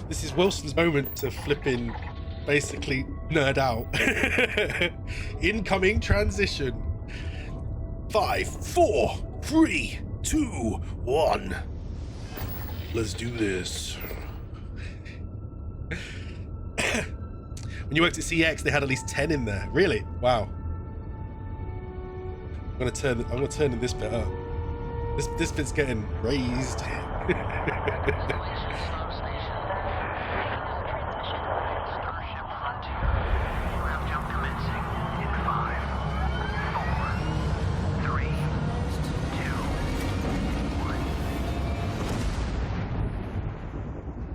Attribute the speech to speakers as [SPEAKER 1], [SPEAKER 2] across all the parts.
[SPEAKER 1] This is Wilson's moment to flipping basically nerd out. Incoming transition. 5, 4, 3, 2, 1. Let's do this. When you worked at CX, they had at least 10 in there. Really? Wow. I'm gonna turn this bit up. This bit's getting raised.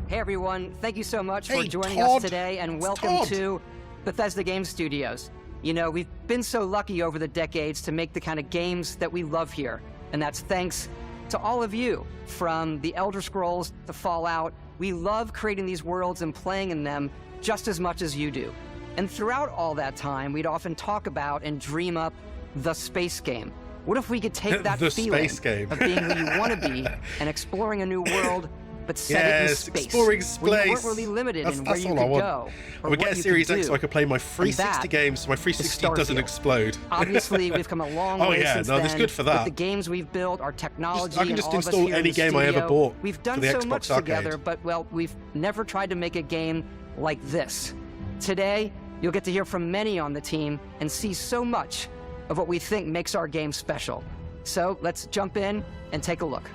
[SPEAKER 2] Hey everyone, thank you so much for joining us today, and welcome to Bethesda Game Studios. You know, we've been so lucky over the decades to make the kind of games that we love here, and that's thanks to all of you. From the Elder Scrolls to Fallout, we love creating these worlds and playing in them just as much as you do. And throughout all that time, we'd often talk about and dream up the space game. What if we could take that feeling of being who you want to be and exploring a new world, but set it in space,
[SPEAKER 1] exploring space.
[SPEAKER 2] Where you weren't really limited in where you could go, or
[SPEAKER 1] we
[SPEAKER 2] what
[SPEAKER 1] get a
[SPEAKER 2] you
[SPEAKER 1] Series
[SPEAKER 2] could
[SPEAKER 1] X so I could play my 360 games so my 360 doesn't explode.
[SPEAKER 2] Obviously, we've come a long way since then.
[SPEAKER 1] That's good for that.
[SPEAKER 2] With the games we've built, our technology,
[SPEAKER 1] I can just
[SPEAKER 2] and all of us
[SPEAKER 1] install
[SPEAKER 2] here
[SPEAKER 1] any
[SPEAKER 2] in the
[SPEAKER 1] game I ever
[SPEAKER 2] studio,
[SPEAKER 1] bought.
[SPEAKER 2] We've done so much together, but well, we've never tried to make a game like this. Today, you'll get to hear from many on the team and see so much of what we think makes our game special. So let's jump in and take a look.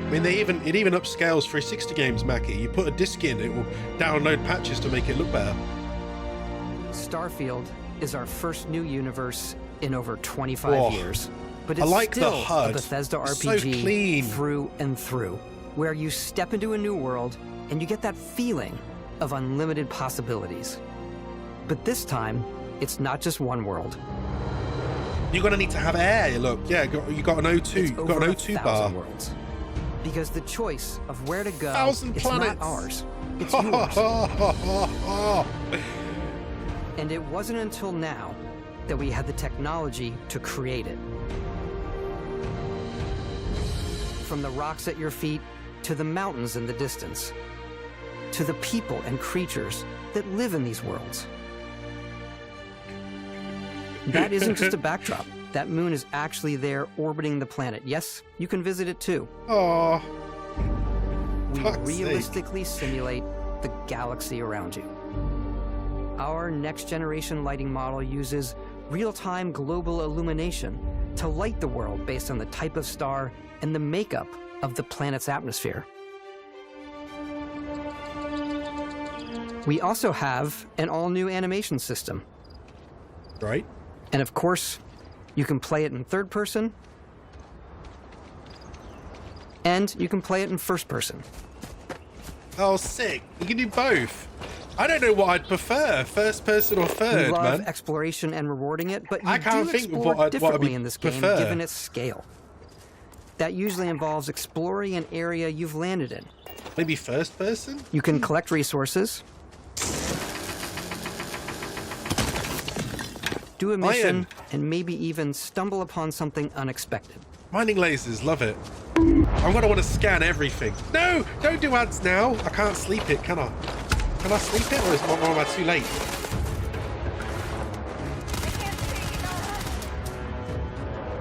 [SPEAKER 1] I mean, it even upscales 360 games, Mackie. You put a disc in, it will download patches to make it look better.
[SPEAKER 2] Starfield is our first new universe in over 25 years. But it's
[SPEAKER 1] like
[SPEAKER 2] still
[SPEAKER 1] the HUD.
[SPEAKER 2] A Bethesda
[SPEAKER 1] It's
[SPEAKER 2] RPG
[SPEAKER 1] so clean.
[SPEAKER 2] through and through, where you step into a new world and you get that feeling of unlimited possibilities. But this time, it's not just one world.
[SPEAKER 1] You're gonna need to have air. Look, yeah, you got an O2. You got an O2 bar.
[SPEAKER 2] Worlds. Because the choice of where to go,
[SPEAKER 1] 1,000
[SPEAKER 2] it's
[SPEAKER 1] planets.
[SPEAKER 2] not ours. It's yours. And it wasn't until now that we had the technology to create it. From the rocks at your feet to the mountains in the distance, to the people and creatures that live in these worlds. That isn't just a backdrop. That moon is actually there orbiting the planet. Yes, you can visit it too.
[SPEAKER 1] Oh.
[SPEAKER 2] We realistically simulate the galaxy around you. Our next generation lighting model uses real-time global illumination to light the world based on the type of star and the makeup of the planet's atmosphere. We also have an all-new animation system.
[SPEAKER 1] Right.
[SPEAKER 2] And of course, you can play it in third person, and you can play it in first person.
[SPEAKER 1] Oh, sick. You can do both. I don't know what I'd prefer, first person or third,
[SPEAKER 2] we love
[SPEAKER 1] man.
[SPEAKER 2] exploration and rewarding it, but you
[SPEAKER 1] I can't
[SPEAKER 2] do
[SPEAKER 1] think of
[SPEAKER 2] explore
[SPEAKER 1] what I'd
[SPEAKER 2] differently in this game,
[SPEAKER 1] prefer.
[SPEAKER 2] given its scale. That usually involves exploring an area you've landed in.
[SPEAKER 1] Maybe first person?
[SPEAKER 2] You can collect resources, do a mission, and maybe even stumble upon something unexpected.
[SPEAKER 1] Mining lasers, love it. I'm gonna want to scan everything. No, don't do ads now. I can't sleep it, can I? Can I sleep it, or am I too late?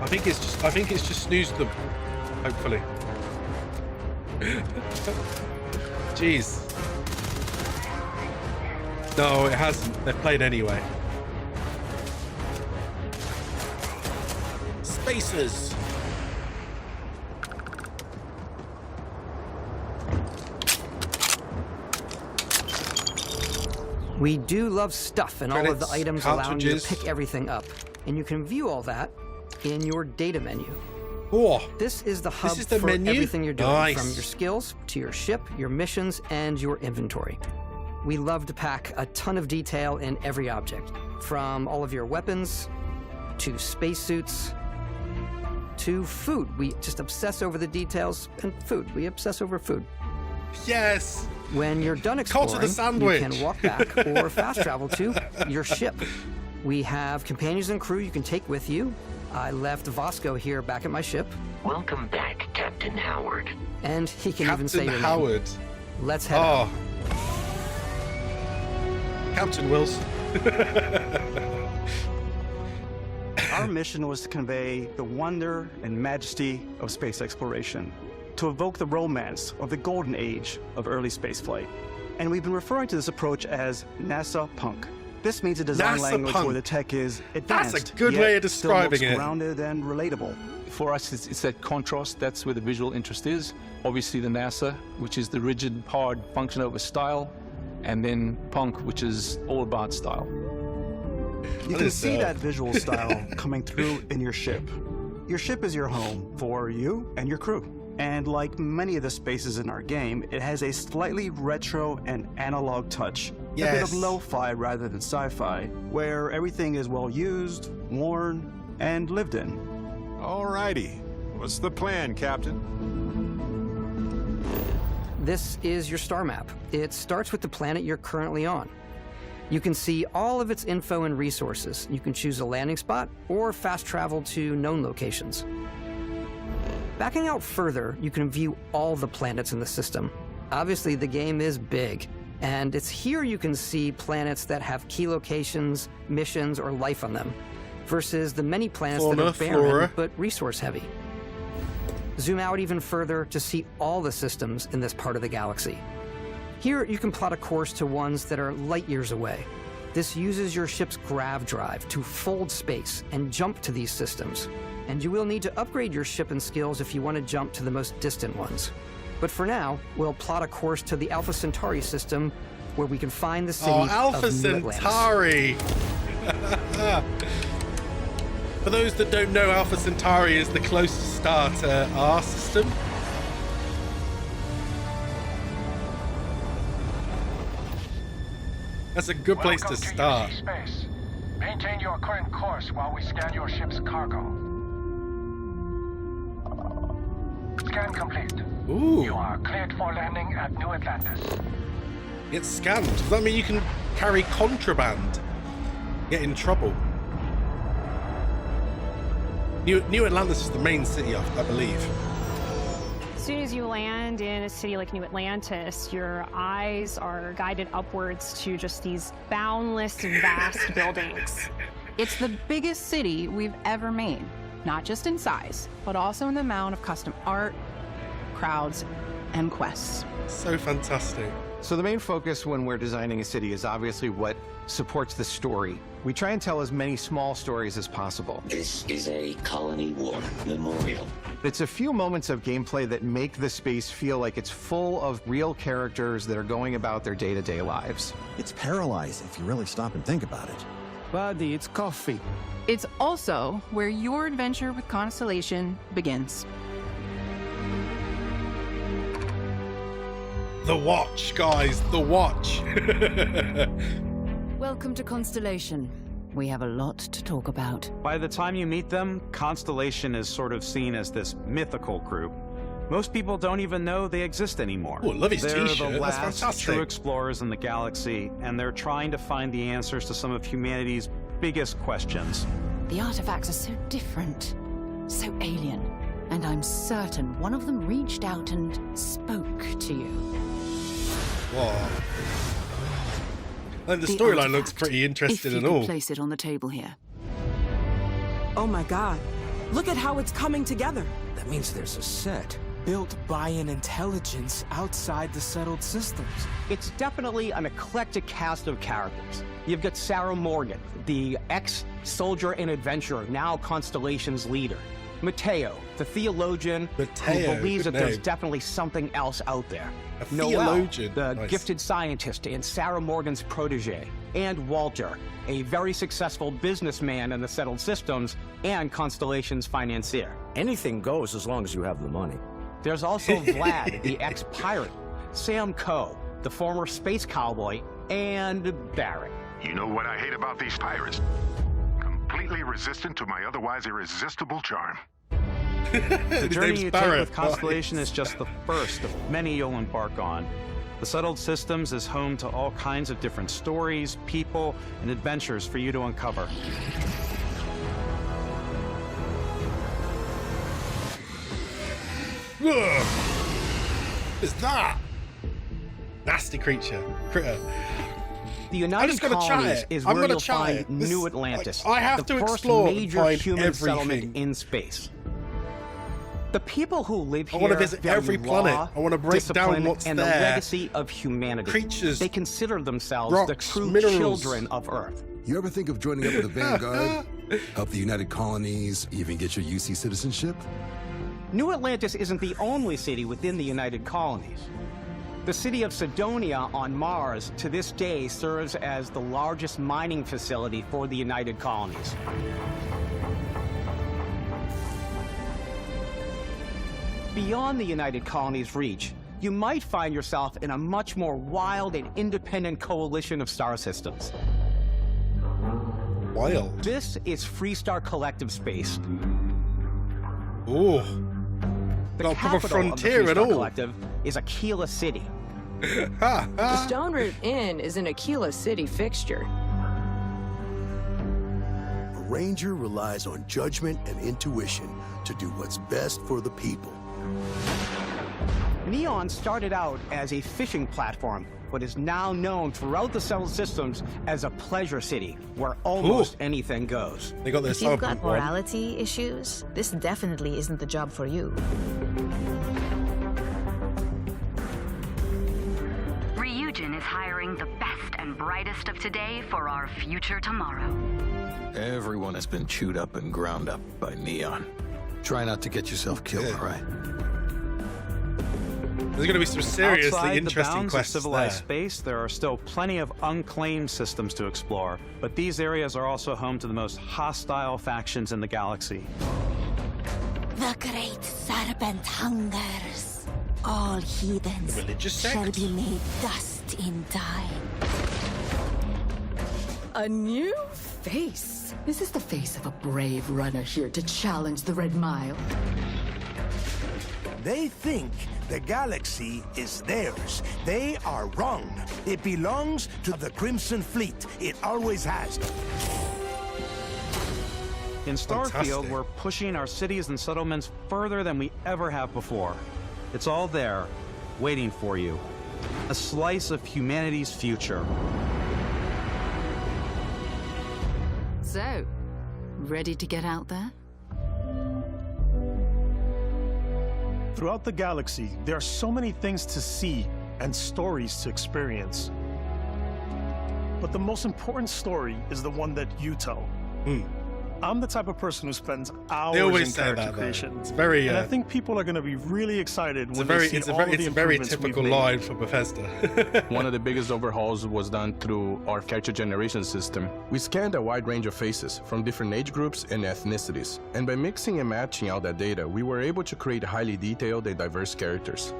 [SPEAKER 1] I think it's just snooze them. Hopefully. Jeez. No, it hasn't. They've played anyway. Spacers.
[SPEAKER 2] We do love stuff, and all of the items allowing you to
[SPEAKER 1] cartridges.
[SPEAKER 2] pick everything up. And you can view all that in your data menu.
[SPEAKER 1] Oh,
[SPEAKER 2] This is the hub
[SPEAKER 1] is the
[SPEAKER 2] for
[SPEAKER 1] menu?
[SPEAKER 2] everything you're doing,
[SPEAKER 1] Nice.
[SPEAKER 2] from your skills to your ship, your missions, and your inventory. We love to pack a ton of detail in every object, from all of your weapons to spacesuits to food. We just obsess over the details, and food. We obsess over food.
[SPEAKER 1] yes.
[SPEAKER 2] When you're done
[SPEAKER 1] Cult of
[SPEAKER 2] exploring,
[SPEAKER 1] the sandwich.
[SPEAKER 2] you can walk back or fast travel to your ship. We have companions and crew you can take with you. I left Vasco here back at my ship,
[SPEAKER 3] Welcome back, Captain Howard.
[SPEAKER 2] and he can even say
[SPEAKER 1] Captain
[SPEAKER 2] your name.
[SPEAKER 1] Howard.
[SPEAKER 2] Let's head out.
[SPEAKER 1] Oh, Captain Wills.
[SPEAKER 3] Our mission was to convey the wonder and majesty of space exploration, to evoke the romance of the golden age of early spaceflight. And we've been referring to this approach as NASA Punk. This means a design
[SPEAKER 1] NASA
[SPEAKER 3] language
[SPEAKER 1] Punk.
[SPEAKER 3] where the tech is advanced,
[SPEAKER 1] That's a good
[SPEAKER 3] yet
[SPEAKER 1] way of
[SPEAKER 3] still
[SPEAKER 1] describing
[SPEAKER 3] looks
[SPEAKER 1] it.
[SPEAKER 3] grounded and relatable.
[SPEAKER 4] For us, it's that contrast. That's where the visual interest is. Obviously, the NASA, which is the rigid, hard function over style, and then Punk, which is all about style.
[SPEAKER 3] You can see that visual style coming through in your ship. Your ship is your home for you and your crew. And like many of the spaces in our game, it has a slightly retro and analog touch.
[SPEAKER 1] Yes.
[SPEAKER 3] A bit of lo-fi rather than sci-fi, where everything is well used, worn, and lived in.
[SPEAKER 5] Alrighty. What's the plan, Captain?
[SPEAKER 2] This is your star map. It starts with the planet you're currently on. You can see all of its info and resources. You can choose a landing spot or fast travel to known locations. Backing out further, you can view all the planets in the system. Obviously, the game is big, and it's here you can see planets that have key locations, missions, or life on them, versus the many planets that are barren
[SPEAKER 1] flora.
[SPEAKER 2] but resource-heavy. Zoom out even further to see all the systems in this part of the galaxy. Here, you can plot a course to ones that are light years away. This uses your ship's grav drive to fold space and jump to these systems. And you will need to upgrade your ship and skills if you want to jump to the most distant ones. But for now, we'll plot a course to the Alpha Centauri system, where we can find the city
[SPEAKER 1] Alpha
[SPEAKER 2] of New Atlantis.
[SPEAKER 1] Centauri! For those that don't know, Alpha Centauri is the closest star to our system. That's a good place to start.
[SPEAKER 6] Space. Maintain your current course while we scan your ship's cargo. Scan complete.
[SPEAKER 1] Ooh.
[SPEAKER 6] You are cleared for landing at New Atlantis.
[SPEAKER 1] Get scanned. Does that mean you can carry contraband? Get in trouble. New Atlantis is the main city, I believe.
[SPEAKER 7] As soon as you land in a city like New Atlantis, your eyes are guided upwards to just these boundless, vast buildings.
[SPEAKER 8] It's the biggest city we've ever made, not just in size, but also in the amount of custom art, crowds, and quests.
[SPEAKER 1] So fantastic.
[SPEAKER 9] So the main focus when we're designing a city is obviously what supports the story. We try and tell as many small stories as possible.
[SPEAKER 10] This is a Colony War memorial.
[SPEAKER 9] It's a few moments of gameplay that make the space feel like it's full of real characters that are going about their day-to-day lives.
[SPEAKER 11] It's paralyzing if you really stop and think about it.
[SPEAKER 3] Buddy, it's coffee.
[SPEAKER 8] It's also where your adventure with Constellation begins.
[SPEAKER 1] The Watch, guys, the Watch.
[SPEAKER 12] Welcome to Constellation. We have a lot to talk about.
[SPEAKER 3] By the time you meet them, Constellation is sort of seen as this mythical group. Most people don't even know they exist anymore.
[SPEAKER 1] Oh, I love his
[SPEAKER 3] They're
[SPEAKER 1] t-shirt.
[SPEAKER 3] the
[SPEAKER 1] That's
[SPEAKER 3] last
[SPEAKER 1] fantastic.
[SPEAKER 3] true explorers in the galaxy, and they're trying to find the answers to some of humanity's biggest questions.
[SPEAKER 12] The artifacts are so different, so alien, and I'm certain one of them reached out and spoke to you.
[SPEAKER 1] Whoa. And the storyline looks pretty interesting and all.
[SPEAKER 12] Place it on the table here.
[SPEAKER 13] Oh my god. Look at how it's coming together.
[SPEAKER 14] That means there's a set built by an intelligence outside the settled systems.
[SPEAKER 15] It's definitely an eclectic cast of characters. You've got Sarah Morgan, the ex-soldier and adventurer, now Constellation's leader. Mateo, the theologian who believes that there's definitely something else out there.
[SPEAKER 1] A
[SPEAKER 15] Noel,
[SPEAKER 1] theologian.
[SPEAKER 15] the
[SPEAKER 1] Nice.
[SPEAKER 15] gifted scientist and Sarah Morgan's protege. And Walter, a very successful businessman in the settled systems and Constellation's financier.
[SPEAKER 14] Anything goes as long as you have the money.
[SPEAKER 15] There's also Vlad, the ex-pirate, Sam Coe, the former space cowboy, and Barrett.
[SPEAKER 16] You know what I hate about these pirates? Completely resistant to my otherwise irresistible charm.
[SPEAKER 3] The journey you take
[SPEAKER 1] Barrett.
[SPEAKER 3] with Constellation is just the first of many you'll embark on. The Settled Systems is home to all kinds of different stories, people, and adventures for you to uncover.
[SPEAKER 1] Ugh. What is that? Nasty critter.
[SPEAKER 15] The United Colonies is where you'll find New Atlantis,
[SPEAKER 1] I have
[SPEAKER 15] the
[SPEAKER 1] to
[SPEAKER 15] first
[SPEAKER 1] explore
[SPEAKER 15] major
[SPEAKER 1] and find
[SPEAKER 15] human
[SPEAKER 1] everything.
[SPEAKER 15] settlement in space. The people who live here
[SPEAKER 1] I want to visit
[SPEAKER 15] value
[SPEAKER 1] every planet.
[SPEAKER 15] law,
[SPEAKER 1] I want to break down
[SPEAKER 15] discipline,
[SPEAKER 1] what's
[SPEAKER 15] and
[SPEAKER 1] there.
[SPEAKER 15] the legacy of humanity.
[SPEAKER 1] Creatures,
[SPEAKER 15] they consider themselves
[SPEAKER 1] rocks,
[SPEAKER 15] the true
[SPEAKER 1] minerals.
[SPEAKER 15] children of Earth.
[SPEAKER 17] You ever think of joining up with the Vanguard? Help the United Colonies, even get your UC citizenship?
[SPEAKER 15] New Atlantis isn't the only city within the United Colonies. The city of Cydonia on Mars to this day serves as the largest mining facility for the United Colonies. Beyond the United Colonies' reach, you might find yourself in a much more wild and independent coalition of star systems.
[SPEAKER 1] Wild.
[SPEAKER 15] This is Freestar Collective Space.
[SPEAKER 1] Ooh.
[SPEAKER 15] The
[SPEAKER 1] Not proper
[SPEAKER 15] capital of the
[SPEAKER 1] frontier at
[SPEAKER 15] Freestar
[SPEAKER 1] all.
[SPEAKER 15] Collective is Aquila City.
[SPEAKER 18] The Stone Root Inn is an Aquila City fixture.
[SPEAKER 19] A ranger relies on judgment and intuition to do what's best for the people.
[SPEAKER 15] Neon started out as a fishing platform, but is now known throughout the settled systems as a pleasure city, where almost anything goes.
[SPEAKER 1] They got
[SPEAKER 20] If you've got morality issues, this definitely isn't the job for you.
[SPEAKER 21] Ryujin is hiring the best and brightest of today for our future tomorrow.
[SPEAKER 22] Everyone has been chewed up and ground up by Neon. Try not to get yourself killed, all right?
[SPEAKER 1] There's going to be some seriously
[SPEAKER 3] Outside
[SPEAKER 1] interesting
[SPEAKER 3] the bounds
[SPEAKER 1] quests
[SPEAKER 3] of civilized
[SPEAKER 1] there.
[SPEAKER 3] space, there are still plenty of unclaimed systems to explore, but these areas are also home to the most hostile factions in the galaxy.
[SPEAKER 23] The great serpent hungers. All heathens shall be made dust in time.
[SPEAKER 12] A new face. Is this the face of a brave runner here to challenge the Red Mile?
[SPEAKER 24] They think the galaxy is theirs. They are wrong. It belongs to the Crimson Fleet. It always has.
[SPEAKER 3] In Starfield,
[SPEAKER 1] Fantastic.
[SPEAKER 3] we're pushing our cities and settlements further than we ever have before. It's all there, waiting for you. A slice of humanity's future.
[SPEAKER 12] So, ready to get out there?
[SPEAKER 25] Throughout the galaxy, there are so many things to see and stories to experience. But the most important story is the one that you tell. I'm the type of person who spends hours
[SPEAKER 1] always
[SPEAKER 25] in
[SPEAKER 1] say
[SPEAKER 25] character
[SPEAKER 1] that, though.
[SPEAKER 25] creation.
[SPEAKER 1] It's very,
[SPEAKER 25] and I think people are going to be really excited when they see all of the
[SPEAKER 1] it's a very
[SPEAKER 25] improvements we've
[SPEAKER 1] typical
[SPEAKER 25] made.
[SPEAKER 1] line for Bethesda.
[SPEAKER 4] One of the biggest overhauls was done through our character generation system.
[SPEAKER 26] We scanned a wide range of faces from different age groups and ethnicities, and by mixing and matching all that data, we were able to create highly detailed and diverse characters.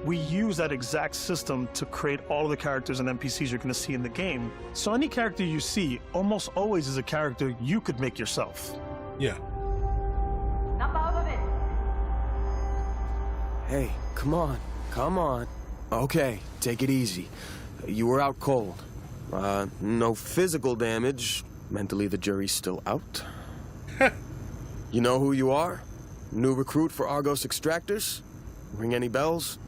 [SPEAKER 25] We use that exact system to create all of the characters and NPCs you're going to see in the game. So any character you see almost always is a character you could make yourself.
[SPEAKER 1] Yeah.
[SPEAKER 14] Hey, come on, come on. Okay, take it easy. You were out cold. No physical damage. Mentally, the jury's still out. You know who you are? New recruit for Argos Extractors? Ring any bells?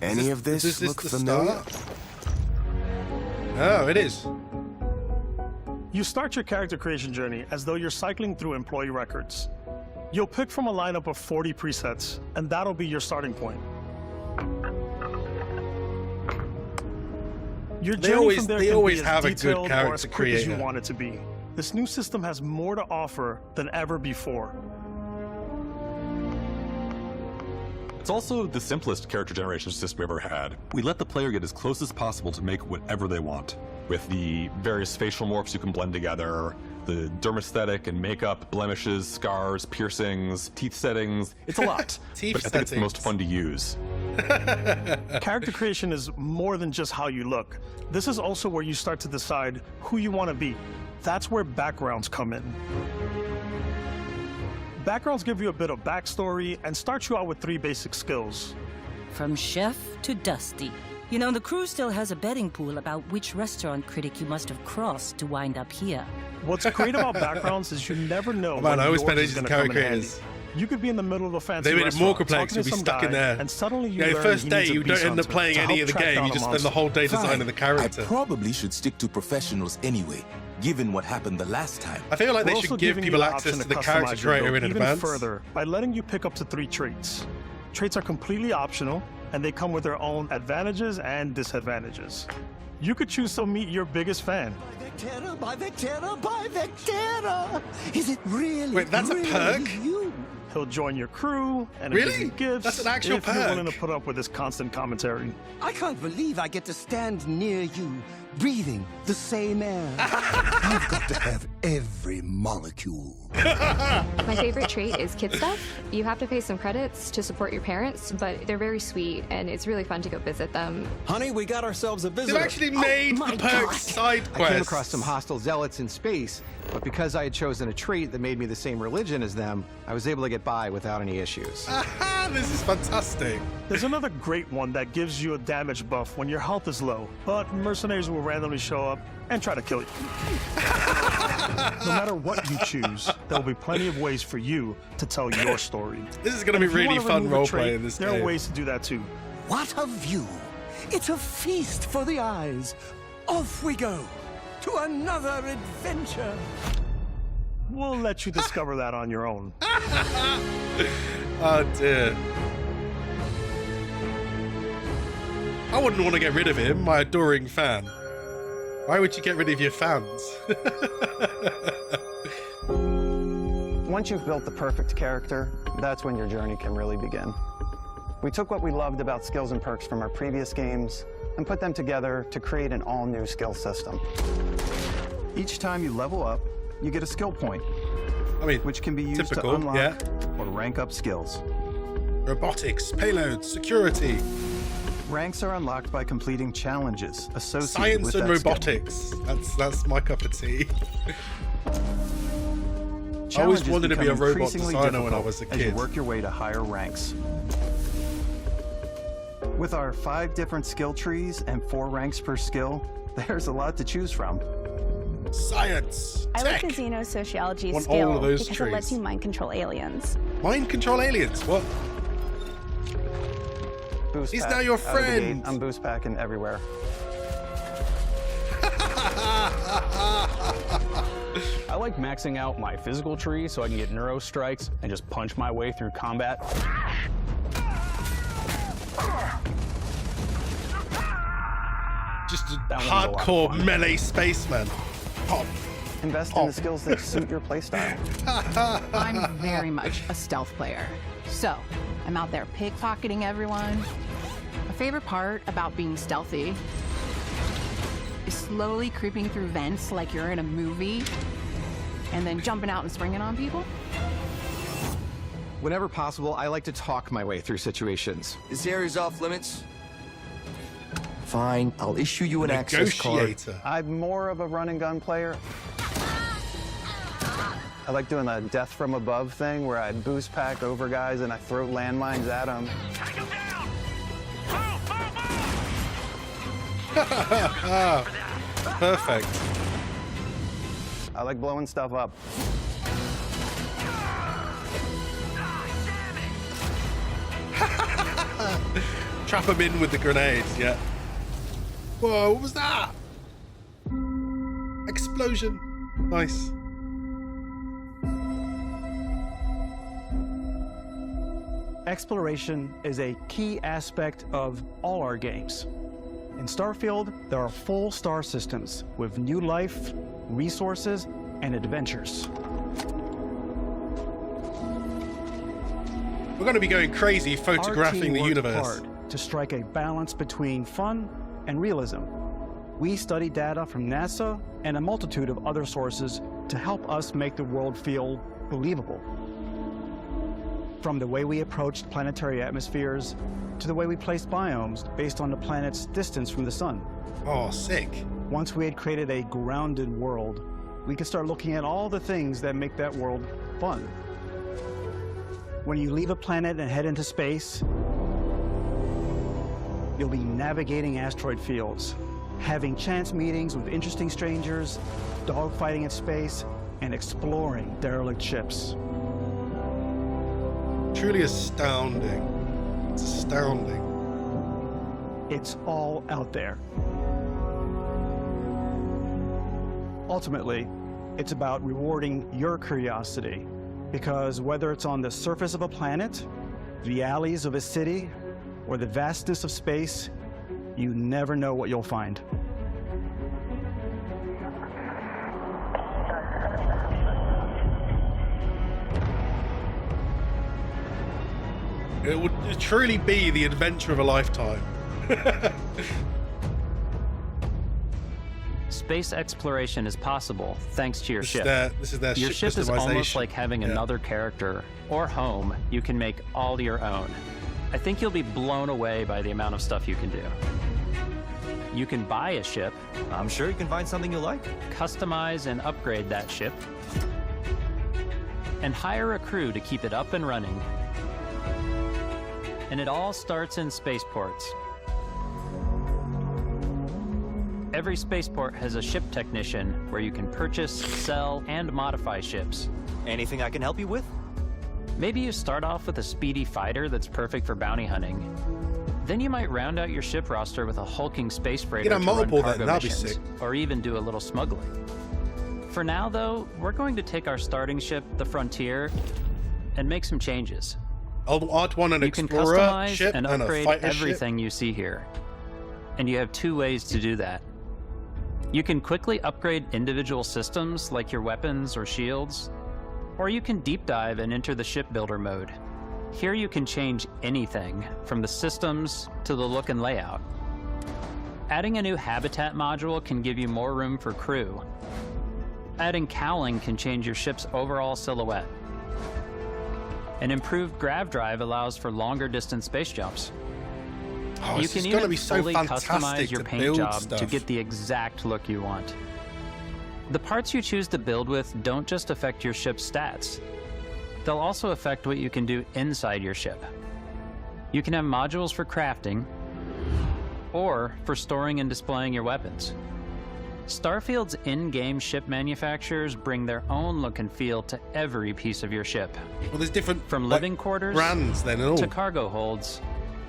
[SPEAKER 14] Any of this look familiar?
[SPEAKER 1] Oh, it is.
[SPEAKER 25] You start your character creation journey as though you're cycling through employee records. You'll pick from a lineup of 40 presets, and that'll be your starting point. Your journey from there
[SPEAKER 1] they
[SPEAKER 25] can
[SPEAKER 1] always
[SPEAKER 25] be
[SPEAKER 1] have
[SPEAKER 25] as
[SPEAKER 1] a good
[SPEAKER 25] detailed or
[SPEAKER 1] character
[SPEAKER 25] as quick as you
[SPEAKER 1] creator.
[SPEAKER 25] want it to be. This new system has more to offer than ever before.
[SPEAKER 27] It's also the simplest character generation system we've ever had. We let the player get as close as possible to make whatever they want. With the various facial morphs you can blend together, the dermesthetic and makeup, blemishes, scars, piercings, teeth settings. It's a lot. But I think it's the most fun to use.
[SPEAKER 25] Character creation is more than just how you look. This is also where you start to decide who you want to be. That's where backgrounds come in. Backgrounds give you a bit of backstory and start you out with 3 basic skills.
[SPEAKER 28] From chef to Dusty. You know, the crew still has a betting pool about which restaurant critic you must have crossed to wind up here.
[SPEAKER 25] What's great about backgrounds is you never know
[SPEAKER 1] Man,
[SPEAKER 25] when
[SPEAKER 1] I always
[SPEAKER 25] yours
[SPEAKER 1] spend
[SPEAKER 25] is
[SPEAKER 1] ages
[SPEAKER 25] going
[SPEAKER 1] in
[SPEAKER 25] to come in
[SPEAKER 1] character
[SPEAKER 25] handy.
[SPEAKER 1] creators.
[SPEAKER 25] You could be in the middle of a fancy
[SPEAKER 1] They made it
[SPEAKER 25] restaurant,
[SPEAKER 1] more complex.
[SPEAKER 25] talking
[SPEAKER 1] You'll
[SPEAKER 25] to
[SPEAKER 1] be
[SPEAKER 25] some
[SPEAKER 1] stuck
[SPEAKER 25] guy,
[SPEAKER 1] in there.
[SPEAKER 25] and suddenly you
[SPEAKER 1] Yeah,
[SPEAKER 25] learn
[SPEAKER 1] first
[SPEAKER 25] he
[SPEAKER 1] day
[SPEAKER 25] needs a
[SPEAKER 1] you don't
[SPEAKER 25] peace
[SPEAKER 1] end up
[SPEAKER 25] hunter
[SPEAKER 1] playing
[SPEAKER 25] to
[SPEAKER 1] any
[SPEAKER 25] help
[SPEAKER 1] of the
[SPEAKER 25] track
[SPEAKER 1] game.
[SPEAKER 25] down
[SPEAKER 1] You
[SPEAKER 25] a
[SPEAKER 1] just spend the
[SPEAKER 25] monster.
[SPEAKER 1] whole day designing
[SPEAKER 2] Fine.
[SPEAKER 1] the character.
[SPEAKER 2] I probably should stick to professionals anyway, given what happened the last time.
[SPEAKER 1] I feel like they
[SPEAKER 25] We're
[SPEAKER 1] should
[SPEAKER 25] also
[SPEAKER 1] give
[SPEAKER 25] giving
[SPEAKER 1] people
[SPEAKER 25] you the
[SPEAKER 1] access
[SPEAKER 25] option
[SPEAKER 1] to the
[SPEAKER 25] customize
[SPEAKER 1] character
[SPEAKER 25] your
[SPEAKER 1] creator
[SPEAKER 25] build
[SPEAKER 1] in
[SPEAKER 25] even
[SPEAKER 1] advance.
[SPEAKER 25] further by letting you pick up to 3 traits. Traits are completely optional, and they come with their own advantages and disadvantages. You could choose to meet your biggest fan.
[SPEAKER 23] Vectera, by Vectera, by Vectera! Is it really?
[SPEAKER 1] Wait, that's a perk?
[SPEAKER 23] You?
[SPEAKER 25] He'll join your crew and
[SPEAKER 1] Really?
[SPEAKER 25] give you gifts
[SPEAKER 1] That's an actual
[SPEAKER 25] if you're
[SPEAKER 1] perk?
[SPEAKER 25] willing to put up with this constant commentary.
[SPEAKER 23] I can't believe I get to stand near you, breathing the same air. I've got to have every molecule.
[SPEAKER 5] My favorite trait is kid stuff. You have to pay some credits to support your parents, but they're very sweet, and it's really fun to go visit them.
[SPEAKER 6] Honey, we got ourselves a visitor.
[SPEAKER 1] They've actually made the perks side
[SPEAKER 7] I came
[SPEAKER 1] quests.
[SPEAKER 7] across some hostile zealots in space, but because I had chosen a trait that made me the same religion as them, I was able to get by without any issues.
[SPEAKER 1] This is fantastic.
[SPEAKER 25] There's another great one that gives you a damage buff when your health is low, but mercenaries will randomly show up and try to kill you. No matter what you choose, there will be plenty of ways for you to tell your story.
[SPEAKER 1] This is going to be really fun roleplay in this
[SPEAKER 25] There
[SPEAKER 1] game.
[SPEAKER 25] are ways to do that too.
[SPEAKER 23] What a view! It's a feast for the eyes. Off we go to another adventure.
[SPEAKER 25] We'll let you discover that on your own.
[SPEAKER 1] Oh dear. I wouldn't want to get rid of him, my adoring fan. Why would you get rid of your fans?
[SPEAKER 3] Once you've built the perfect character, that's when your journey can really begin. We took what we loved about skills and perks from our previous games and put them together to create an all-new skill system. Each time you level up, you get a skill point, which can be used to unlock or rank up skills.
[SPEAKER 1] Robotics, payloads, security.
[SPEAKER 3] Ranks are unlocked by completing challenges associated
[SPEAKER 1] Science
[SPEAKER 3] with
[SPEAKER 1] and
[SPEAKER 3] that skill.
[SPEAKER 1] robotics. That's my cup of tea. I always
[SPEAKER 3] Challenges
[SPEAKER 1] wanted to be a
[SPEAKER 3] become
[SPEAKER 1] robot
[SPEAKER 3] increasingly
[SPEAKER 1] designer when I
[SPEAKER 3] difficult
[SPEAKER 1] was a
[SPEAKER 3] as you
[SPEAKER 1] kid.
[SPEAKER 3] work your way to higher ranks. With our 5 different skill trees and 4 ranks per skill, there's a lot to choose from.
[SPEAKER 1] Science,
[SPEAKER 8] I like
[SPEAKER 1] tech.
[SPEAKER 8] the xenosociology
[SPEAKER 1] Want all
[SPEAKER 8] skill
[SPEAKER 1] of those
[SPEAKER 8] because
[SPEAKER 1] trees.
[SPEAKER 8] it lets you mind control aliens.
[SPEAKER 1] Mind control aliens? What?
[SPEAKER 3] Boost
[SPEAKER 1] He's
[SPEAKER 3] pack
[SPEAKER 1] now your
[SPEAKER 3] out of the
[SPEAKER 1] friend.
[SPEAKER 3] gate. I'm boost packing everywhere.
[SPEAKER 9] I like maxing out my physical tree so I can get neuro strikes and just punch my way through combat.
[SPEAKER 1] Just a
[SPEAKER 9] That one's a lot of
[SPEAKER 1] hardcore
[SPEAKER 9] fun.
[SPEAKER 1] melee spaceman. Pop.
[SPEAKER 3] Invest in the skills that suit your playstyle.
[SPEAKER 10] I'm very much a stealth player. So, I'm out there pickpocketing everyone. My favorite part about being stealthy is slowly creeping through vents like you're in a movie and then jumping out and springing on people.
[SPEAKER 7] Whenever possible, I like to talk my way through situations.
[SPEAKER 11] This area's off limits. Fine, I'll issue you an access card.
[SPEAKER 3] I'm more of a run and gun player. I like doing the death from above thing where I boost pack over guys and I throw landmines at them.
[SPEAKER 1] Perfect.
[SPEAKER 3] I like blowing stuff up.
[SPEAKER 1] Trap him in with the grenades, yeah. Whoa, what was that? Explosion. Nice.
[SPEAKER 3] Exploration is a key aspect of all our games. In Starfield, there are full star systems with new life, resources, and adventures.
[SPEAKER 1] We're going to be going crazy
[SPEAKER 3] Our
[SPEAKER 1] photographing
[SPEAKER 3] team
[SPEAKER 1] the
[SPEAKER 3] worked
[SPEAKER 1] universe.
[SPEAKER 3] hard to strike a balance between fun and realism. We study data from NASA and a multitude of other sources to help us make the world feel believable. From the way we approached planetary atmospheres to the way we placed biomes based on the planet's distance from the sun.
[SPEAKER 1] Oh, sick.
[SPEAKER 3] Once we had created a grounded world, we could start looking at all the things that make that world fun. When you leave a planet and head into space, you'll be navigating asteroid fields, having chance meetings with interesting strangers, dogfighting in space, and exploring derelict ships.
[SPEAKER 1] truly astounding. It's astounding.
[SPEAKER 3] It's all out there. Ultimately, it's about rewarding your curiosity, because whether it's on the surface of a planet, the alleys of a city, or the vastness of space, you never know what you'll find.
[SPEAKER 1] It would truly be the adventure of a lifetime.
[SPEAKER 13] Space exploration is possible thanks to your ship.
[SPEAKER 1] This is their
[SPEAKER 13] your ship is almost
[SPEAKER 1] customization.
[SPEAKER 13] like having another character or home you can make all your own. I think you'll be blown away by the amount of stuff you can do. You can buy a ship.
[SPEAKER 11] I'm sure you can find something you like.
[SPEAKER 13] Customize and upgrade that ship. And hire a crew to keep it up and running. And it all starts in spaceports. Every spaceport has a ship technician where you can purchase, sell, and modify ships.
[SPEAKER 11] Anything I can help you with?
[SPEAKER 13] Maybe you start off with a speedy fighter that's perfect for bounty hunting. Then you might round out your ship roster with a hulking space freighter to run cargo missions, or even do a little smuggling. For now, though, we're going to take our starting ship, the Frontier, and make some changes.
[SPEAKER 1] I'd want an explorer
[SPEAKER 13] customize
[SPEAKER 1] ship
[SPEAKER 13] and
[SPEAKER 1] and a
[SPEAKER 13] upgrade
[SPEAKER 1] fighter
[SPEAKER 13] everything you see here. And you have two ways to do that. You can quickly upgrade individual systems like your weapons or shields, or you can deep dive and enter the shipbuilder mode. Here you can change anything from the systems to the look and layout. Adding a new habitat module can give you more room for crew. Adding cowling can change your ship's overall silhouette. An improved grav drive allows for longer distance space jumps.
[SPEAKER 1] Oh,
[SPEAKER 13] You
[SPEAKER 1] it's
[SPEAKER 13] can
[SPEAKER 1] gonna
[SPEAKER 13] even
[SPEAKER 1] be so
[SPEAKER 13] fully
[SPEAKER 1] fantastic
[SPEAKER 13] customize your
[SPEAKER 1] to
[SPEAKER 13] paint
[SPEAKER 1] build
[SPEAKER 13] job
[SPEAKER 1] stuff.
[SPEAKER 13] to get the exact look you want. The parts you choose to build with don't just affect your ship's stats. They'll also affect what you can do inside your ship. You can have modules for crafting, or for storing and displaying your weapons. Starfield's in-game ship manufacturers bring their own look and feel to every piece of your ship.
[SPEAKER 1] Well, there's different
[SPEAKER 13] from living quarters
[SPEAKER 1] brands then and all.
[SPEAKER 13] to cargo holds,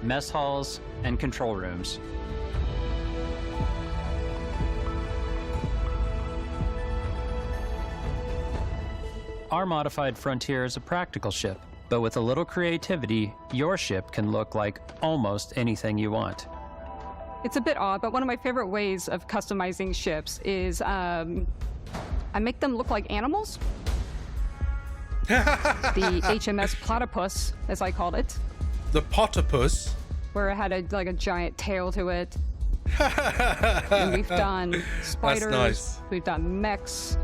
[SPEAKER 13] mess halls, and control rooms. Our modified Frontier is a practical ship, but with a little creativity, your ship can look like almost anything you want.
[SPEAKER 15] It's a bit odd, but one of my favorite ways of customizing ships is I make them look like animals. The HMS Platypus, as I called it.
[SPEAKER 1] The Potopus.
[SPEAKER 15] Where it had a giant tail to it. And we've done spiders.
[SPEAKER 1] Nice.
[SPEAKER 15] We've done mechs.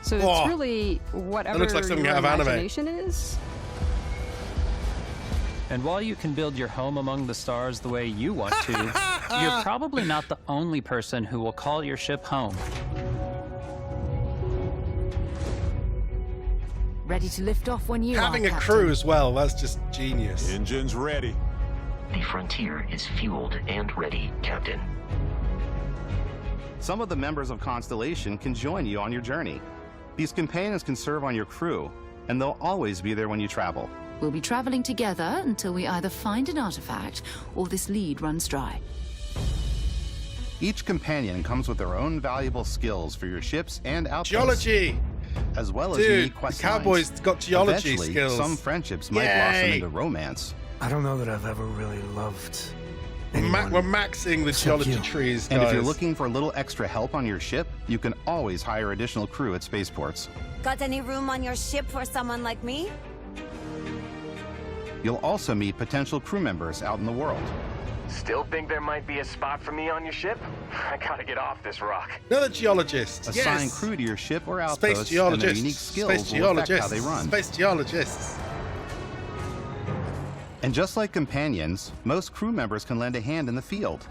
[SPEAKER 15] So
[SPEAKER 1] Whoa.
[SPEAKER 15] it's really whatever
[SPEAKER 1] looks like something
[SPEAKER 15] your
[SPEAKER 1] out of anime.
[SPEAKER 15] imagination is.
[SPEAKER 13] And while you can build your home among the stars the way you want to, you're probably not the only person who will call your ship home.
[SPEAKER 12] Ready to lift off when you
[SPEAKER 1] Having
[SPEAKER 12] are,
[SPEAKER 1] a
[SPEAKER 12] Captain.
[SPEAKER 1] crew as well, that's just genius.
[SPEAKER 16] Engines ready.
[SPEAKER 17] The Frontier is fueled and ready, Captain.
[SPEAKER 18] Some of the members of Constellation can join you on your journey. These companions can serve on your crew, and they'll always be there when you travel.
[SPEAKER 12] We'll be traveling together until we either find an artifact or this lead runs dry.
[SPEAKER 18] Each companion comes with their own valuable skills for your ships and outposts.
[SPEAKER 1] Geology!
[SPEAKER 18] As well as
[SPEAKER 1] Dude,
[SPEAKER 18] unique quest
[SPEAKER 1] the cowboys
[SPEAKER 18] lines.
[SPEAKER 1] got geology
[SPEAKER 18] Eventually,
[SPEAKER 1] skills.
[SPEAKER 18] some friendships might
[SPEAKER 1] Yay!
[SPEAKER 18] blossom into romance.
[SPEAKER 23] I don't know that I've ever really loved
[SPEAKER 1] We're maxing the geology trees, guys.
[SPEAKER 18] And if you're looking for a little extra help on your ship, you can always hire additional crew at spaceports.
[SPEAKER 19] Got any room on your ship for someone like me?
[SPEAKER 18] You'll also meet potential crew members out in the world.
[SPEAKER 20] Still think there might be a spot for me on your ship? I gotta get off this rock.
[SPEAKER 1] Another geologist.
[SPEAKER 18] Assign
[SPEAKER 1] Yes.
[SPEAKER 18] crew to your ship or
[SPEAKER 1] Space
[SPEAKER 18] outposts, and their
[SPEAKER 1] geologists.
[SPEAKER 18] unique skills
[SPEAKER 1] Space
[SPEAKER 18] will affect how
[SPEAKER 1] geologists.
[SPEAKER 18] they run.
[SPEAKER 1] Space geologists.
[SPEAKER 18] And just like companions, most crew members can lend a hand in the field.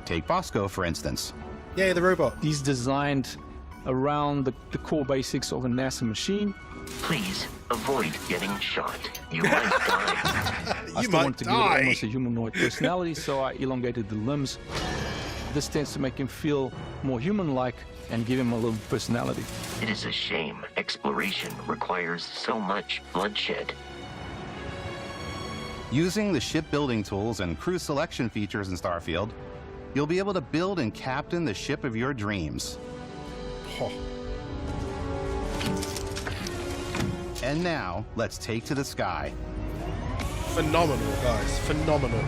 [SPEAKER 18] Take Bosco, for instance.
[SPEAKER 1] Yeah, the robot.
[SPEAKER 4] He's designed around the core basics of a NASA machine.
[SPEAKER 17] Please avoid getting shot. You might die.
[SPEAKER 4] I still want to give it almost a humanoid personality, so I elongated the limbs. This tends to make him feel more human-like and give him a little personality.
[SPEAKER 17] It is a shame exploration requires so much bloodshed.
[SPEAKER 18] Using the shipbuilding tools and crew selection features in Starfield, you'll be able to build and captain the ship of your dreams.
[SPEAKER 1] Oh.
[SPEAKER 18] And now, let's take to the sky.
[SPEAKER 1] Phenomenal, guys. Phenomenal.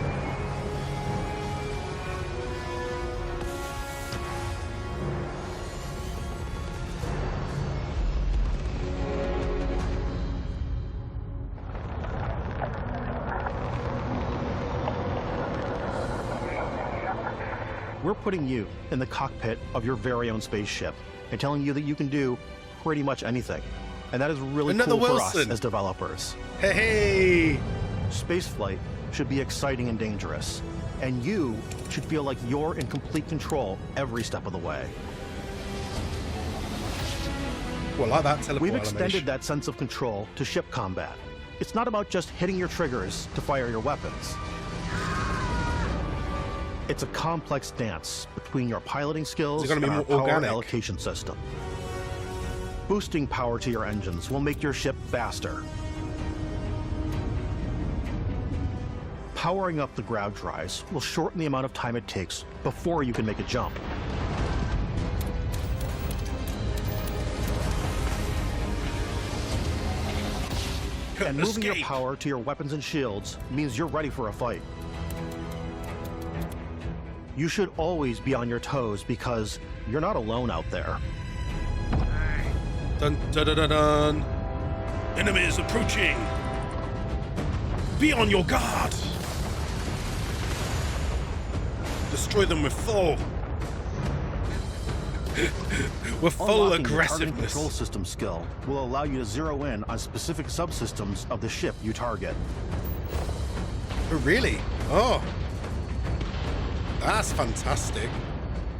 [SPEAKER 3] We're putting you in the cockpit of your very own spaceship and telling you that you can do pretty much anything. And that is really
[SPEAKER 1] Another
[SPEAKER 3] cool
[SPEAKER 1] Wilson.
[SPEAKER 3] for us as developers.
[SPEAKER 1] Hey!
[SPEAKER 3] Spaceflight should be exciting and dangerous, and you should feel like you're in complete control every step of the way.
[SPEAKER 1] Well, like that teleport
[SPEAKER 3] We've extended
[SPEAKER 1] animation.
[SPEAKER 3] that sense of control to ship combat. It's not about just hitting your triggers to fire your weapons. It's a complex dance between your piloting skills
[SPEAKER 1] Is it
[SPEAKER 3] and
[SPEAKER 1] gonna be
[SPEAKER 3] our
[SPEAKER 1] more
[SPEAKER 3] power
[SPEAKER 1] organic?
[SPEAKER 3] allocation system. Boosting power to your engines will make your ship faster. Powering up the ground drives will shorten the amount of time it takes before you can make a jump. And moving your power to your weapons and shields means you're ready for a fight. You should always be on your toes because you're not alone out there.
[SPEAKER 1] Dun dun dun dun dun. Enemies approaching. Be on your guard. Destroy them with full
[SPEAKER 3] Unlocking the targeting
[SPEAKER 1] aggressiveness.
[SPEAKER 3] control system skill will allow you to zero in on specific subsystems of the ship you target.
[SPEAKER 1] Oh, really? Oh. That's fantastic.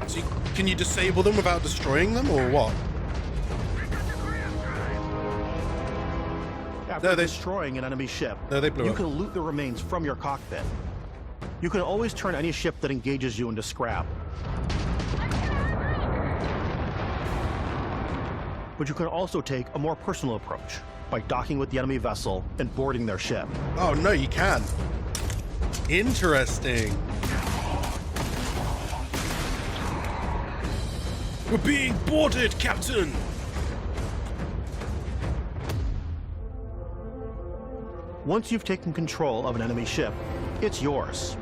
[SPEAKER 1] So can you disable them without destroying them, or what?
[SPEAKER 3] After destroying an enemy ship,
[SPEAKER 1] they blew
[SPEAKER 3] you
[SPEAKER 1] up.
[SPEAKER 3] can loot the remains from your cockpit. You can always turn any ship that engages you into scrap. But you can also take a more personal approach by docking with the enemy vessel and boarding their ship.
[SPEAKER 1] Oh, no, you can. Interesting. We're being boarded, Captain!
[SPEAKER 3] Once you've taken control of an enemy ship, it's yours.